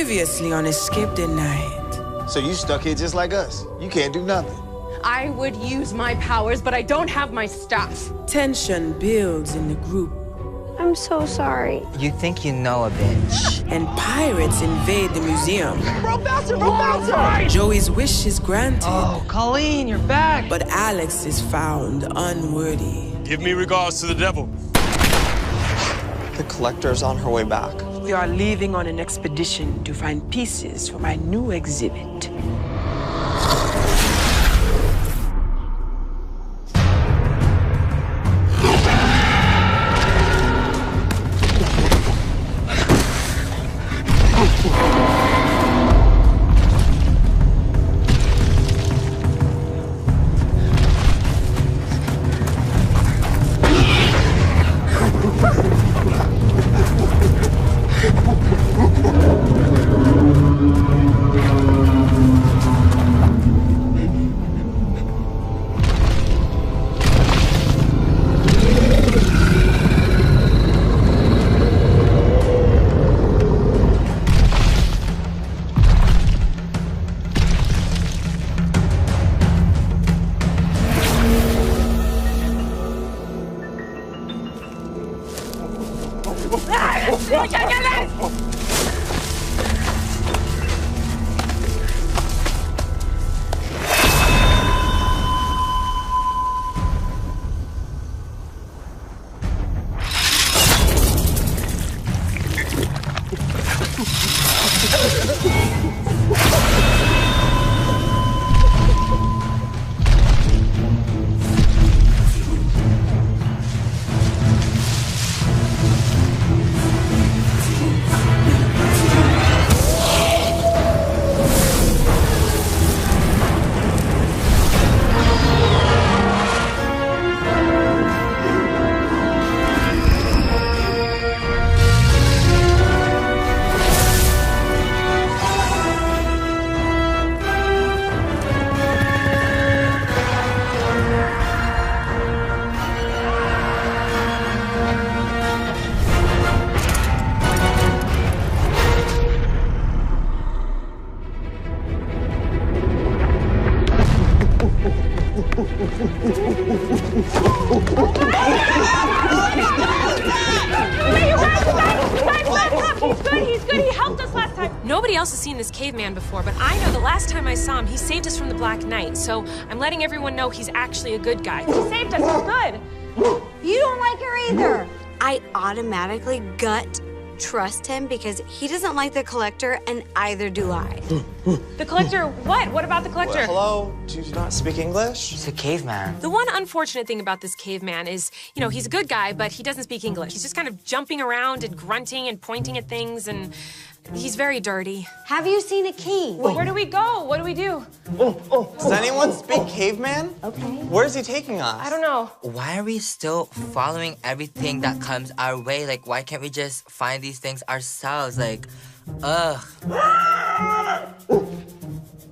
Previously on Escape the Night. So you stuck here just like us. You can't do nothing. I would use my powers, but I don't have my staff. Tension builds in the group. I'm so sorry. You think you know a bitch. And pirates invade the museum. Bro, bouncer! Joey's wish is granted. Oh, Colleen, you're back. But Alex is found unworthy. Give me regards to the devil. The collector's on her way back. We are leaving on an expedition to find pieces for my new exhibit. He's good. He helped us last time. Nobody else has seen this caveman before, but I know the last time I saw him, he saved us from the Black Knight. So I'm letting everyone know he's actually a good guy. He saved us. He's good. You don't like her either. I automatically gut trust him because he doesn't like the collector, and either do I. The collector, what? What about the collector? Well, hello? Do you not speak English? He's a caveman. The one unfortunate thing about this caveman is, he's a good guy, but he doesn't speak English. He's just kind of jumping around and grunting and pointing at things, and he's very dirty. Have you seen a key? Well, where do we go? What do we do? Does anyone speak caveman? Okay. Where's he taking us? I don't know. Why are we still following everything that comes our way? Like, why can't we just find these things ourselves? Like, ugh.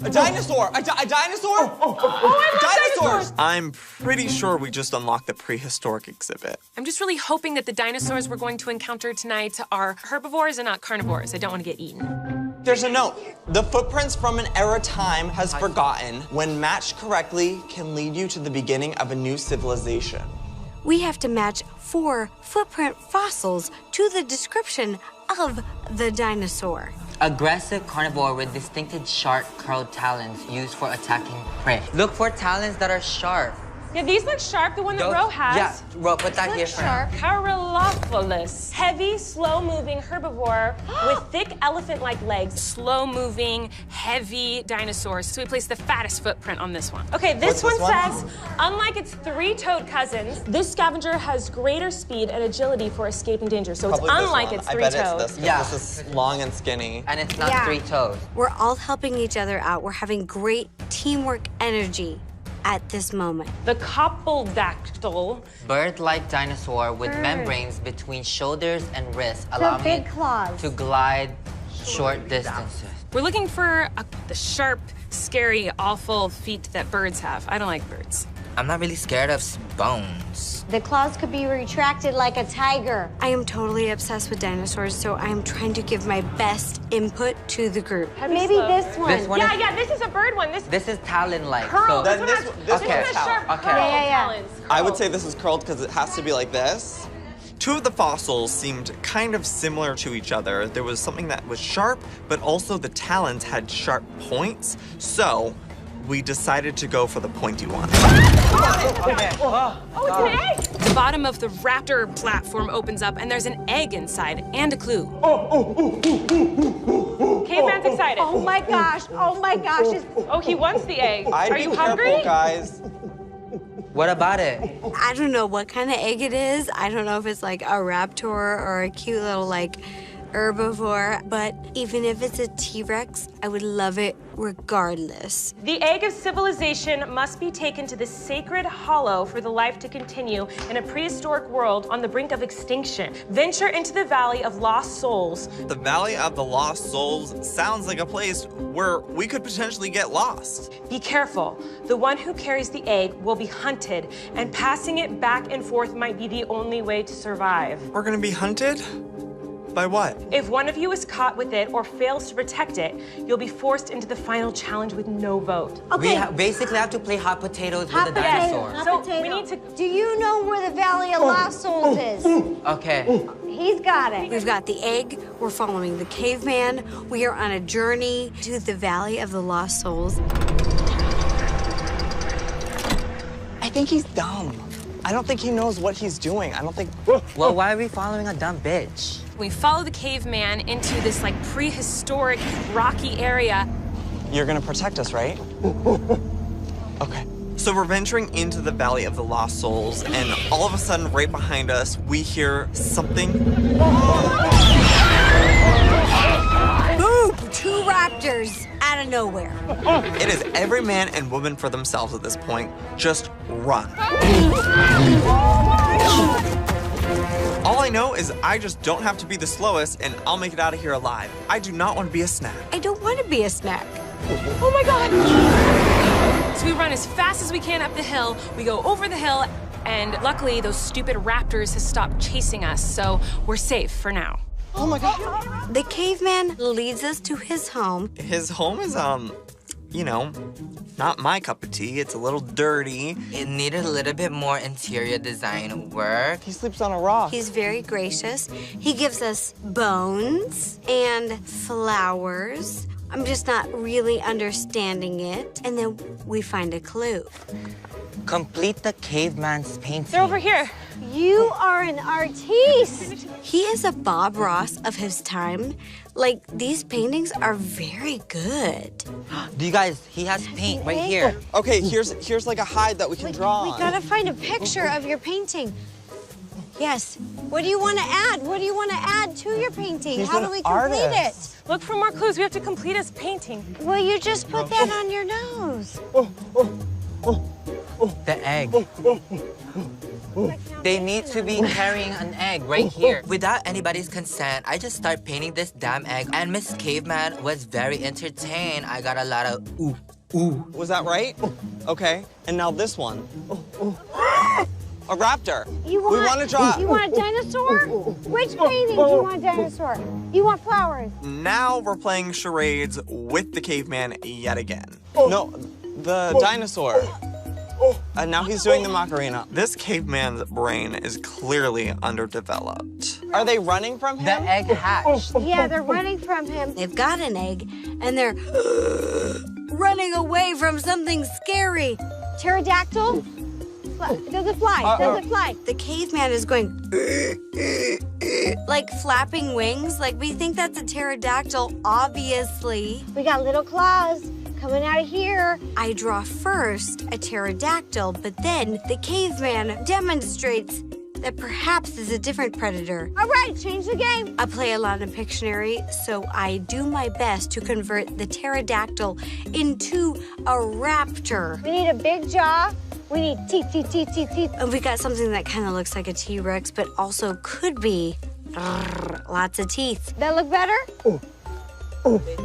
A dinosaur! A dinosaur! I love dinosaurs! I'm pretty sure we just unlocked the prehistoric exhibit. I'm just really hoping that the dinosaurs we're going to encounter tonight are herbivores and not carnivores. I don't want to get eaten. There's a note. The footprints from an era time has forgotten, when matched correctly, can lead you to the beginning of a new civilization. We have to match 4 footprint fossils to the description of the dinosaur. Aggressive carnivore with distinctive sharp curled talons used for attacking prey. Look for talons that are sharp. Yeah, these look sharp. The one that Ro has. Yeah, Ro, put that here for now. Carolopholis. Heavy, slow-moving herbivore with thick elephant-like legs. Slow-moving, heavy dinosaurs. So we place the fattest footprint on this one. Okay, this What's one this one? says, unlike its 3-toed cousins, this scavenger has greater speed and agility for escaping danger. So Probably it's this unlike one. its I bet 3-toed. it's this, 'cause Yeah. this is long and skinny. And it's not Yeah. 3 toes. We're all helping each other out. We're having great teamwork energy at this moment. The coppledactyl. Bird-like dinosaur with membranes between shoulders and wrists, allowing big it claws. to glide short distances. We're looking for the sharp, scary, awful feet that birds have. I don't like birds. I'm not really scared of bones. The claws could be retracted like a tiger. I am totally obsessed with dinosaurs, so I am trying to give my best input to the group. Maybe this one. This one Yeah, this is a bird one. This is talon-like. Curled. So Then This this one has is sharp talon. curled Okay. talons. I would say this is curled because it has to be like this. Two of the fossils seemed kind of similar to each other. There was something that was sharp, but also the talons had sharp points. So we decided to go for the pointy one. Okay. Oh, it's an egg! The bottom of the raptor platform opens up, and there's an egg inside and a clue. Caveman's excited. Oh my gosh, Oh, he wants the egg. I'd Are be you careful, hungry? guys. What about it? I don't know what kind of egg it is. I don't know if it's like a raptor or a cute little like herbivore, but even if it's a T-Rex, I would love it regardless. The egg of civilization must be taken to the sacred hollow for the life to continue in a prehistoric world on the brink of extinction. Venture into the Valley of Lost Souls. The Valley of the Lost Souls sounds like a place where we could potentially get lost. Be careful. The one who carries the egg will be hunted, and passing it back and forth might be the only way to survive. We're gonna be hunted? By what? If one of you is caught with it or fails to protect it, you'll be forced into the final challenge with no vote. We basically have to play hot potatoes with the dinosaur. So we need to. Do you know where the Valley of Lost Souls is? Okay. He's got it. We've got the egg. We're following the caveman. We are on a journey to the Valley of the Lost Souls. I think he's dumb. I don't think he knows what he's doing. I don't think. Well, why are we following a dumb bitch? We follow the caveman into this like prehistoric rocky area. You're gonna protect us, right? Okay. So we're venturing into the Valley of the Lost Souls, and all of a sudden, right behind us, we hear something. Boom! 2 raptors out of nowhere. It is every man and woman for themselves at this point. Just run. All I know is I just don't have to be the slowest, and I'll make it out of here alive. I do not want to be a snack. I don't want to be a snack. Oh my God! So we run as fast as we can up the hill. We go over the hill, and luckily those stupid raptors have stopped chasing us, so we're safe for now. Oh my God. The caveman leads us to his home. His home is, you know, not my cup of tea. It's a little dirty. It needed a little bit more interior design work. He sleeps on a rock. He's very gracious. He gives us bones and flowers. I'm just not really understanding it. And then we find a clue. Complete the caveman's painting. They're over here. You are an artiste. He is a Bob Ross of his time. Like, these paintings are very good. Do you guys, he has paint right here. Okay, here's like a hide that we can draw We on. gotta find a picture of your painting. Yes. What do you want to add? What do you want to add to your painting? He's How an do we complete artist. Look for more clues. We have to complete his painting. it? Well, you just put that on your nose. The egg. They need to be carrying an egg right here. Without anybody's consent, I just start painting this damn egg, and Miss Caveman was very entertained. I got a lot of ooh, ooh. Was that right? Okay, and now this one. A raptor. We want to draw. You want a dinosaur? Which painting do you want a dinosaur? You want flowers? Now we're playing charades with the caveman yet again. No, the dinosaur. And now he's doing the Macarena. This caveman's brain is clearly underdeveloped. Are they running from him? The egg hatched. Yeah, they're running from him. They've got an egg, and they're running away from something scary. Pterodactyl? Does it fly? Does it fly? The caveman is going like flapping wings. Like, we think that's a pterodactyl, obviously. We got little claws coming out of here. I draw first a pterodactyl, but then the caveman demonstrates that perhaps it's a different predator. All right, change the game. I play a lot in Pictionary, so I do my best to convert the pterodactyl into a raptor. We need a big jaw. We need teeth. And we got something that kind of looks like a T-Rex, but also could be lots of teeth. That look better?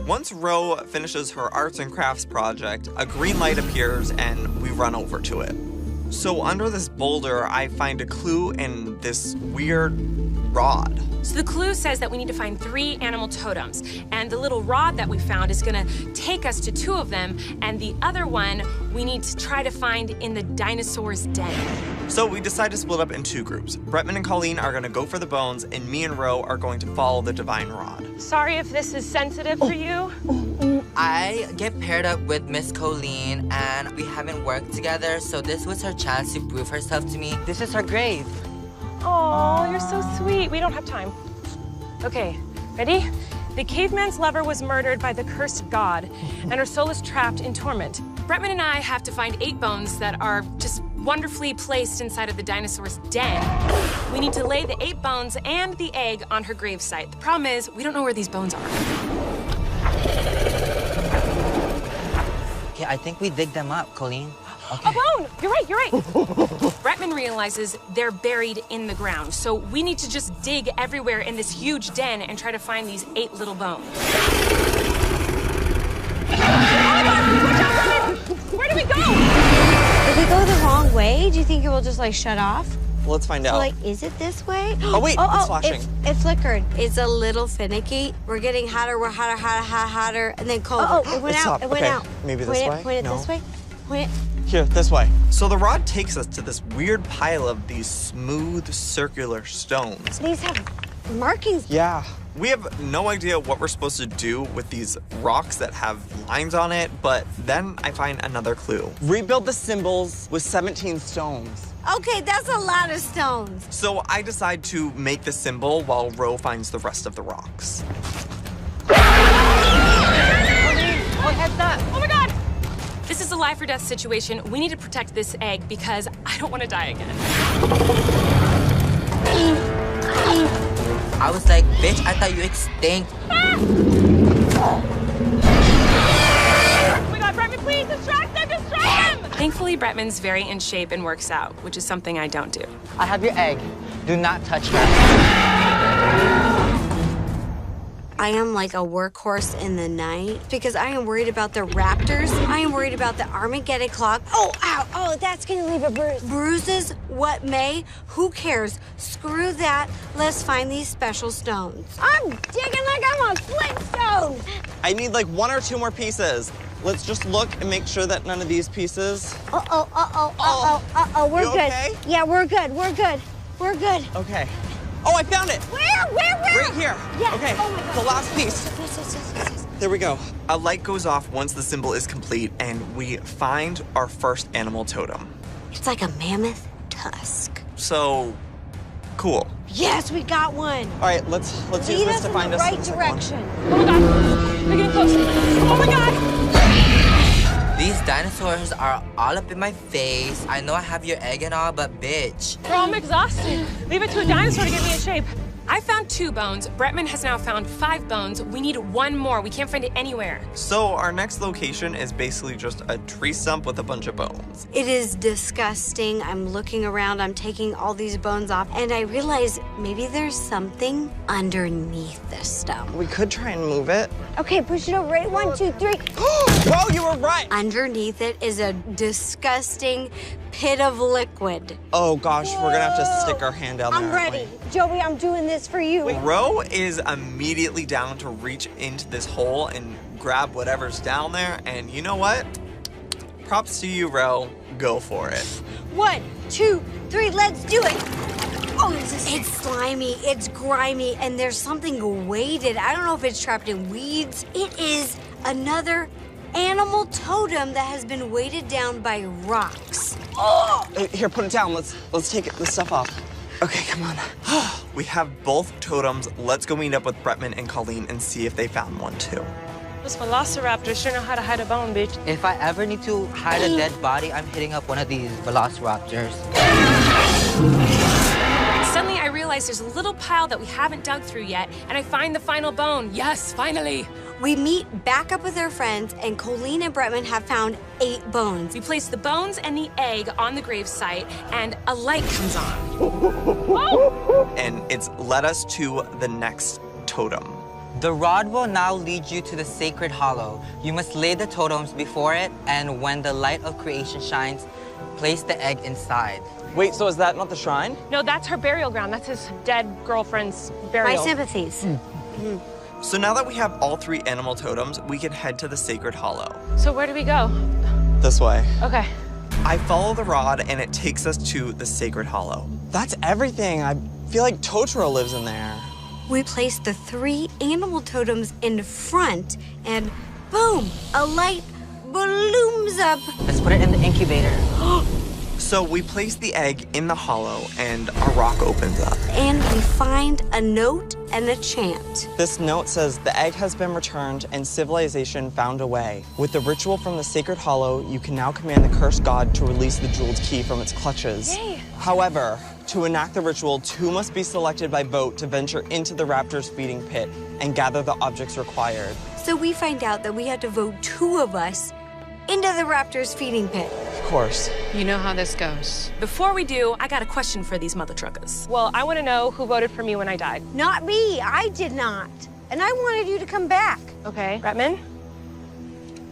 Once Ro finishes her arts and crafts project, a green light appears and we run over to it. So under this boulder, I find a clue in this weird rod. So the clue says that we need to find 3 animal totems, and the little rod that we found is gonna take us to 2 of them, and the other one we need to try to find in the dinosaur's den. So we decide to split up in 2 groups. Bretman and Colleen are gonna go for the bones, and me and Ro are going to follow the divine rod. Sorry if this is sensitive for you. I get paired up with Miss Colleen, and we haven't worked together, so this was her chance to prove herself to me. This is her grave. Oh, you're so sweet. We don't have time. Okay, ready? The caveman's lover was murdered by the cursed god, and her soul is trapped in torment. Bretman and I have to find 8 bones that are just wonderfully placed inside of the dinosaur's den. We need to lay the 8 bones and the egg on her gravesite. The problem is, we don't know where these bones are. Okay, I think we dig them up, Colleen. A Okay. bone! You're right. Bretman realizes they're buried in the ground, so we need to just dig everywhere in this huge den and try to find these 8 little bones. Where do we go? If we go the wrong way, do you think it will just like shut off? Let's find So, out. like, is it this way? Oh, wait, it's flashing. It flickered. It's a little finicky. We're getting hotter, we're hotter, and then colder. Oh, it went out, Stop. it went Okay, out. maybe this way? Point it No. this way. Point it. Here, this way. So the rod takes us to this weird pile of these smooth circular stones. These have markings. Yeah. We have no idea what we're supposed to do with these rocks that have lines on it, but then I find another clue. Rebuild the symbols with 17 stones. Okay, that's a lot of stones. So I decide to make the symbol while Ro finds the rest of the rocks. What head's that? Oh my God! This is a life or death situation. We need to protect this egg because I don't want to die again. I was like, bitch, I thought you extinct. Oh my God, Bretman, please distract them! Thankfully, Bretman's very in shape and works out, which is something I don't do. I have your egg. Do not touch her. I am like a workhorse in the night because I am worried about the raptors. I am worried about the Armageddon clock. Oh, ow, oh, that's gonna leave a bruise. Bruises, what may? Who cares? Screw that. Let's find these special stones. I'm digging like I'm on Flintstone. I need like 1 or 2 more pieces. Let's just look and make sure that none of these pieces. We're You good. okay? Yeah, we're good. We're good. Okay. Oh, I found it! Where? Right here. Yeah. Okay, Oh my God. the last piece. Yes. There we go. A light goes off once the symbol is complete, and we find our first animal totem. It's like a mammoth tusk. So, cool. Yes, we got one. All right, let's use Lead this us to in find the us. right the second one. direction. Oh my God, they're getting close. Oh my God! These dinosaurs are all up in my face. I know I have your egg and all, but bitch. Bro, I'm exhausted. Leave it to a dinosaur to get me in shape. I found 2 bones. Bretman has now found 5 bones. We need 1 more. We can't find it anywhere. So our next location is basically just a tree stump with a bunch of bones. It is disgusting. I'm looking around, I'm taking all these bones off, and I realize maybe there's something underneath this stump. We could try and move it. Okay, push it over. Ready? 1, 2, 3. Whoa, you were right! Underneath it is a disgusting pit of liquid. Oh gosh, we're gonna have to stick our hand down there. I'm aren't ready. we? Joey, I'm doing this for you. Ro is immediately down to reach into this hole and grab whatever's down there, and you know what? Props to you, Ro. Go for it. 1, 2, 3, let's do it. Oh, it's slimy, it's grimy, and there's something weighted. I don't know if it's trapped in weeds. It is another animal totem that has been weighted down by rocks. Oh! Here, put it down. Let's take this stuff off. Okay, come on. We have both totems. Let's go meet up with Bretman and Colleen and see if they found one too. Those velociraptors sure know how to hide a bone, bitch. If I ever need to hide a dead body, I'm hitting up one of these velociraptors. Suddenly, I realize there's a little pile that we haven't dug through yet, and I find the final bone. Yes, finally. We meet back up with our friends, and Colleen and Bretman have found 8 bones. We place the bones and the egg on the gravesite, and a light comes on. And it's led us to the next totem. The rod will now lead you to the sacred hollow. You must lay the totems before it, and when the light of creation shines, Place the egg inside. Wait, so is that not the shrine? No, that's her burial ground. That's his dead girlfriend's My burial. sympathies. So now that we have all 3 animal totems, we can head to the Sacred Hollow. So where do we go? This way. Okay. I follow the rod and it takes us to the Sacred Hollow. That's everything. I feel like Totoro lives in there. We place the 3 animal totems in front, and boom, a light balloons up. Let's put it in the incubator. So we place the egg in the hollow and a rock opens up. And we find a note and a chant. This note says, the egg has been returned and civilization found a way. With the ritual from the Sacred Hollow, you can now command the cursed god to release the jeweled key from its clutches. Yay. However, to enact the ritual, 2 must be selected by vote to venture into the raptor's feeding pit and gather the objects required. So we find out that we had to vote 2 of us into the raptor's feeding pit. Of course. You know how this goes. Before we do, I got a question for these mother truckers. Well, I want to know who voted for me when I died. Not me, I did not. And I wanted you to come back. Okay. Bretman?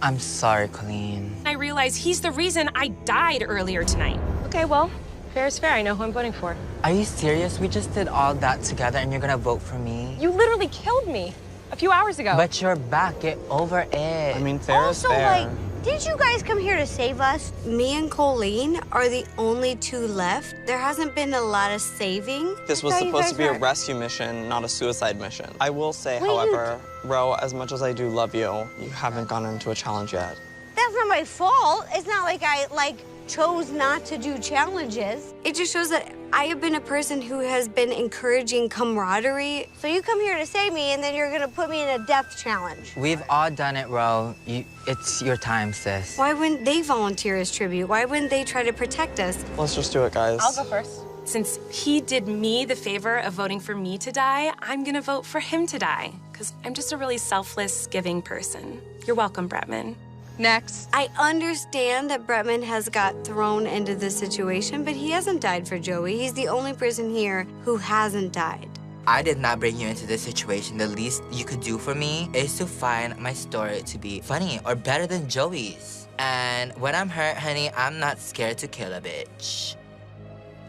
I'm sorry, Colleen. I realize he's the reason I died earlier tonight. Okay, well, fair is fair. I know who I'm voting for. Are you serious? We just did all that together and you're gonna vote for me? You literally killed me a few hours ago. But you're back. Get over it. I mean, fair is Also, fair. did you guys come here to save us? Me and Colleen are the only 2 left. There hasn't been a lot of saving. This was I thought you supposed to guys be a were- rescue mission, not a suicide mission. I will say, What do you however, Ro, as much as I do love you, you haven't gone into a challenge yet. That's not my fault. It's not like I, chose not to do challenges. It just shows that I have been a person who has been encouraging camaraderie. So you come here to save me, and then you're gonna put me in a death challenge. We've all done it, Ro. It's your time, sis. Why wouldn't they volunteer as tribute? Why wouldn't they try to protect us? Let's just do it, guys. I'll go first. Since he did me the favor of voting for me to die, I'm gonna vote for him to die. Because I'm just a really selfless, giving person. You're welcome, Bretman. Next. I understand that Bretman has got thrown into this situation, but he hasn't died for Joey. He's the only person here who hasn't died. I did not bring you into this situation. The least you could do for me is to find my story to be funny or better than Joey's. And when I'm hurt, honey, I'm not scared to kill a bitch.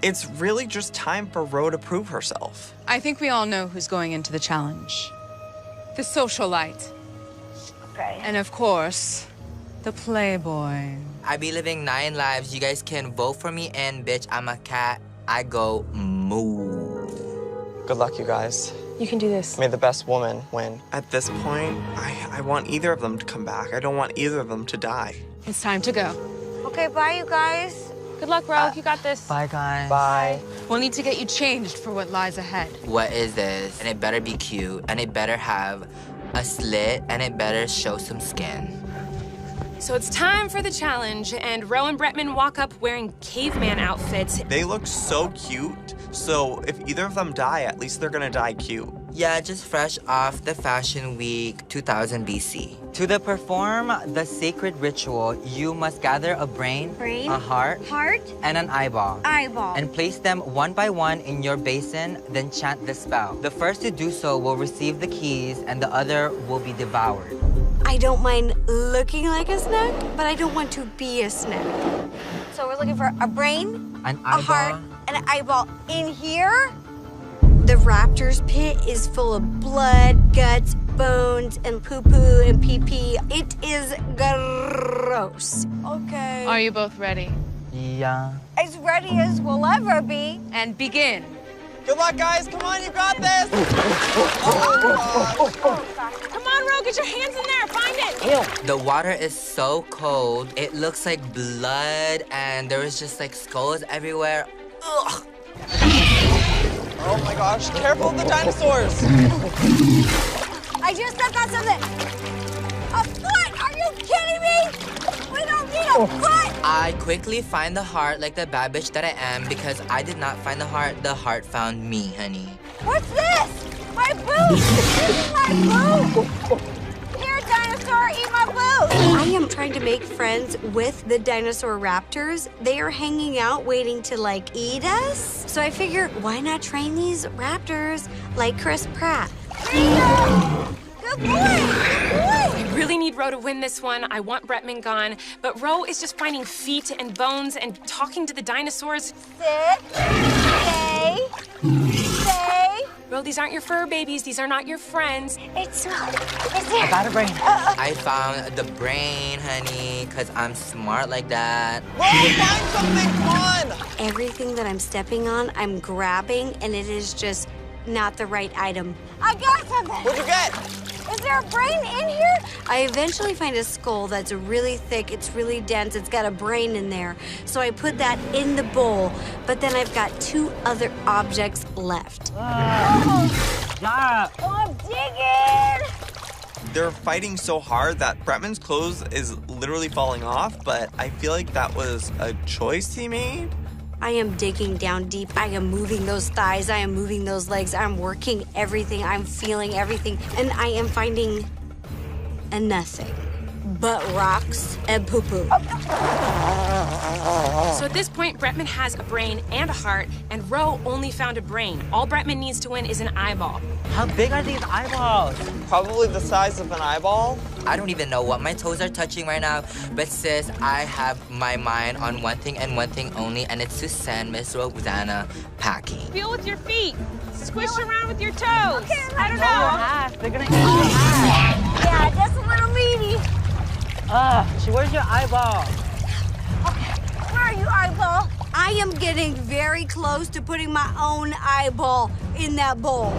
It's really just time for Ro to prove herself. I think we all know who's going into the challenge. The socialite. Okay. And of course, the playboy. I be living 9 lives. You guys can vote for me, and bitch, I'm a cat. I go moo. Good luck, you guys. You can do this. May the best woman win. At this point, I want either of them to come back. I don't want either of them to die. It's time to go. Okay, bye, you guys. Good luck, Ro. You got this. Bye, guys. Bye. We'll need to get you changed for what lies ahead. What is this? And it better be cute, and it better have a slit, and it better show some skin. So it's time for the challenge, and Ro and Bretman walk up wearing caveman outfits. They look so cute, so if either of them die, at least they're gonna die cute. Yeah, just fresh off the Fashion Week 2000 BC. To perform the sacred ritual, you must gather a brain, a heart, and an eyeball. And place them one by one in your basin, then chant the spell. The first to do so will receive the keys, and the other will be devoured. I don't mind looking like a snack, but I don't want to be a snack. So we're looking for a brain, An a heart, eyeball. and an eyeball in here. The raptor's pit is full of blood, guts, bones, and poo-poo and pee-pee. It is gross. Okay. Are you both ready? Yeah. As ready as we'll ever be. And begin. Good luck, guys. Come on, you got this. Come on, Ro. Get your hands in there. Find it. The water is so cold. It looks like blood, and there is just like skulls everywhere. Ugh. Oh my gosh, careful of the dinosaurs. I just stepped on something. A foot? Are you kidding me? We don't need a foot. I quickly find the heart like the bad bitch that I am because I did not find the heart found me, honey. What's this? My boot! This is my boot! Here, dinosaur, eat my boot! I am trying to make friends with the dinosaur raptors. They are hanging out waiting to, eat us. So I figure, why not train these raptors like Chris Pratt? Good boy! Good boy! I really need Ro to win this one. I want Bretman gone, but Ro is just finding feet and bones and talking to the dinosaurs. Sit. Stay. Stay. Ro, these aren't your fur babies. These are not your friends. It's there. I got a brain. I found the brain, honey, because I'm smart like that. Ro, find something fun! Everything that I'm stepping on, I'm grabbing, and it is just not the right item. I got something! What'd you get? Is there a brain in here? I eventually find a skull that's really thick, it's really dense, it's got a brain in there. So I put that in the bowl, but then I've got 2 other objects left. Stop! Oh, I'm digging! They're fighting so hard that Bretman's clothes is literally falling off, but I feel like that was a choice he made. I am digging down deep. I am moving those thighs. I am moving those legs. I'm working everything. I'm feeling everything. And I am finding a nothing but rocks and poo-poo. So at this point, Bretman has a brain and a heart, and Ro only found a brain. All Bretman needs to win is an eyeball. How big are these eyeballs? Probably the size of an eyeball. I don't even know what my toes are touching right now, but sis, I have my mind on one thing and one thing only, and it's to send Miss Rosanna packing. Feel with your feet. Squish around with your toes. Okay, I don't know. Ass. They're gonna eat your ass. Yeah, that's a little meaty. Where's your eyeball? Where are you, eyeball? I am getting very close to putting my own eyeball in that bowl.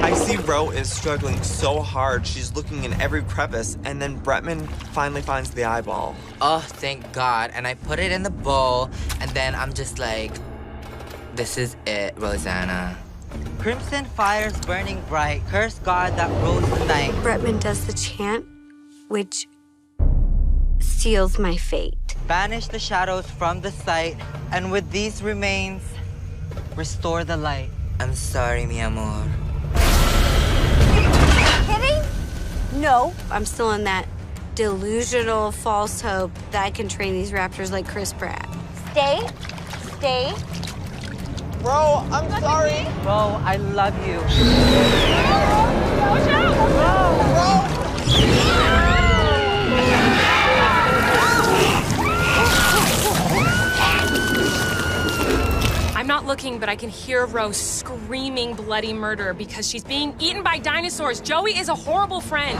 I see Ro is struggling so hard, she's looking in every crevice, and then Bretman finally finds the eyeball. Oh, thank God. And I put it in the bowl, and then I'm just like, this is it, Rosanna. Crimson fires burning bright, curse God that rose the night. Bretman does the chant, which seals my fate. Banish the shadows from the sight, and with these remains, restore the light. I'm sorry, mi amor. Kidding? No. I'm still in that delusional false hope that I can train these raptors like Chris Pratt. Stay. Stay. Ro, I'm sorry. Ro, I love you. Watch out! I'm not looking, but I can hear Ro screaming bloody murder because she's being eaten by dinosaurs. Joey is a horrible friend.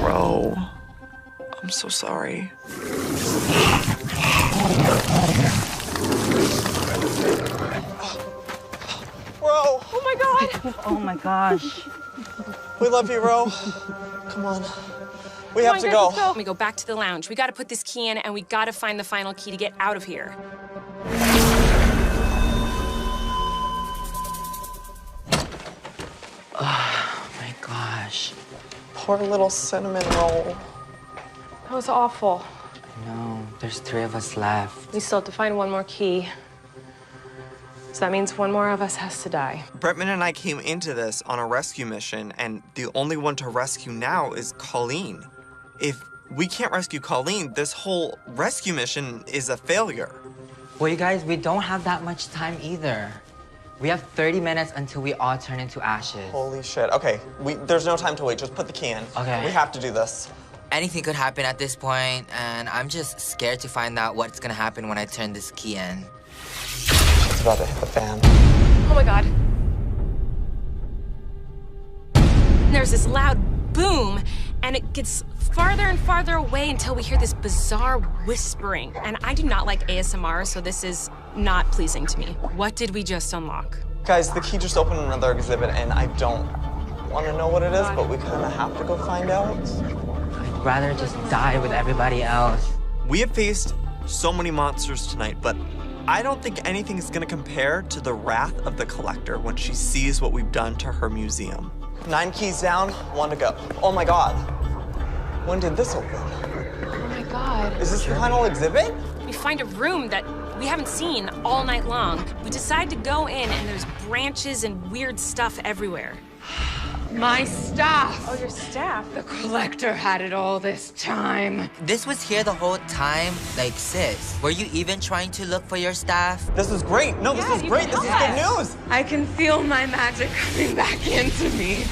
Ro, I'm so sorry. Ro, Oh my God! Oh my gosh. we love you, Ro. Come on. We have to go. Let me go back to the lounge. We gotta put this key in, and we gotta find the final key to get out of here. Oh my gosh. Poor little cinnamon roll. That was awful. No, there's 3 of us left. We still have to find one more key. So that means one more of us has to die. Bretman and I came into this on a rescue mission, and the only one to rescue now is Colleen. If we can't rescue Colleen, this whole rescue mission is a failure. Well, you guys, we don't have that much time either. We have 30 minutes until we all turn into ashes. Holy shit. Okay, there's no time to wait. Just put the key in. Okay. We have to do this. Anything could happen at this point, and I'm just scared to find out what's gonna happen when I turn this key in. It's about to hit the fan. Oh my God. There's this loud boom, and it gets farther and farther away until we hear this bizarre whispering. And I do not like ASMR, so this is not pleasing to me. What did we just unlock? Guys, the key just opened another exhibit, and I don't want to know what it is, but we kind of have to go find out. I'd rather just die with everybody else. We have faced so many monsters tonight, but I don't think anything is gonna compare to the wrath of the Collector when she sees what we've done to her museum. 9 keys down, 1 to go. Oh my God. When did this open? Oh my God. Is this the final exhibit? We find a room that we haven't seen all night long. We decide to go in, and there's branches and weird stuff everywhere. My staff! Oh, your staff? The collector had it all this time. This was here the whole time? Like, sis, were you even trying to look for your staff? This is great. No, this is great. This is good news. I can feel my magic coming back into me.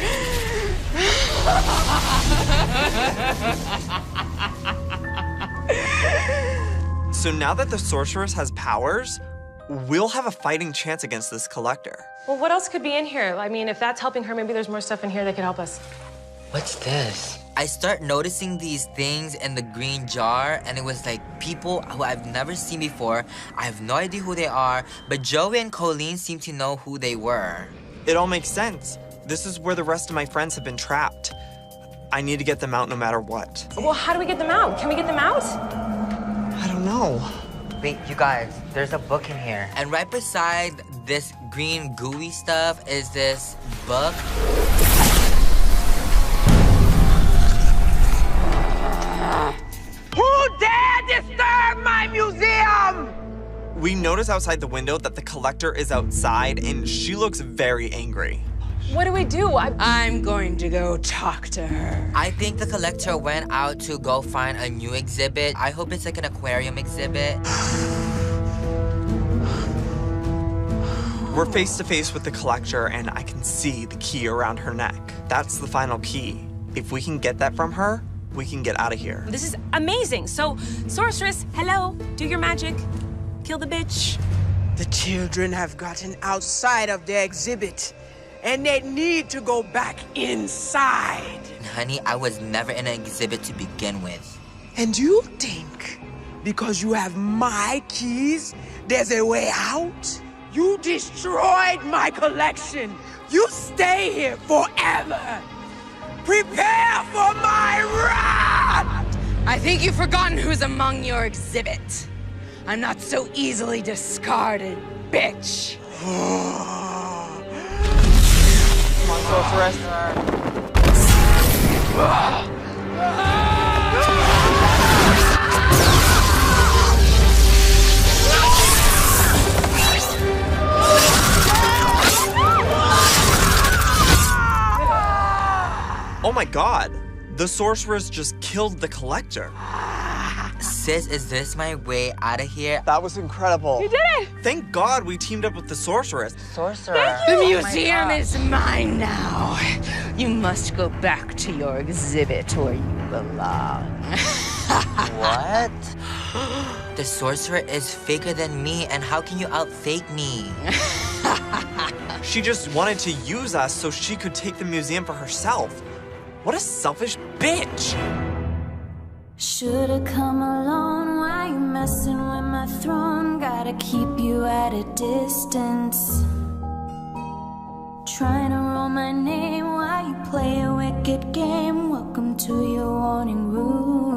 So now that the sorceress has powers, we'll have a fighting chance against this collector. Well, what else could be in here? I mean, if that's helping her, maybe there's more stuff in here that could help us. What's this? I start noticing these things in the green jar, and it was like people who I've never seen before. I have no idea who they are, but Joey and Colleen seem to know who they were. It all makes sense. This is where the rest of my friends have been trapped. I need to get them out no matter what. Well, how do we get them out? Can we get them out? I don't know. Wait, you guys, there's a book in here. And right beside this green gooey stuff is this book. Who dare disturb my museum? We notice outside the window that the collector is outside, and she looks very angry. What do we do? I'm going to go talk to her. I think the collector went out to go find a new exhibit. I hope it's like an aquarium exhibit. We're face to face with the collector, and I can see the key around her neck. That's the final key. If we can get that from her, we can get out of here. This is amazing. So, sorceress, hello, do your magic. Kill the bitch. The children have gotten outside of their exhibit, and they need to go back inside. Honey, I was never in an exhibit to begin with. And you think, because you have my keys, there's a way out? You destroyed my collection. You stay here forever. Prepare for my wrath! I think you've forgotten who's among your exhibit. I'm not so easily discarded, bitch. Come on, sorceress. Oh my god, the sorceress just killed the collector. Sis, is this my way out of here? That was incredible. You did it! Thank God we teamed up with the sorceress. Sorcerer. The museum is mine now. You must go back to your exhibit where you belong. What? The sorcerer is faker than me, and how can you outfake me? She just wanted to use us so she could take the museum for herself. What a selfish bitch! Should've come alone, why you messing with my throne? Gotta keep you at a distance. Trying to roll my name while you play a wicked game. Welcome to your warning room.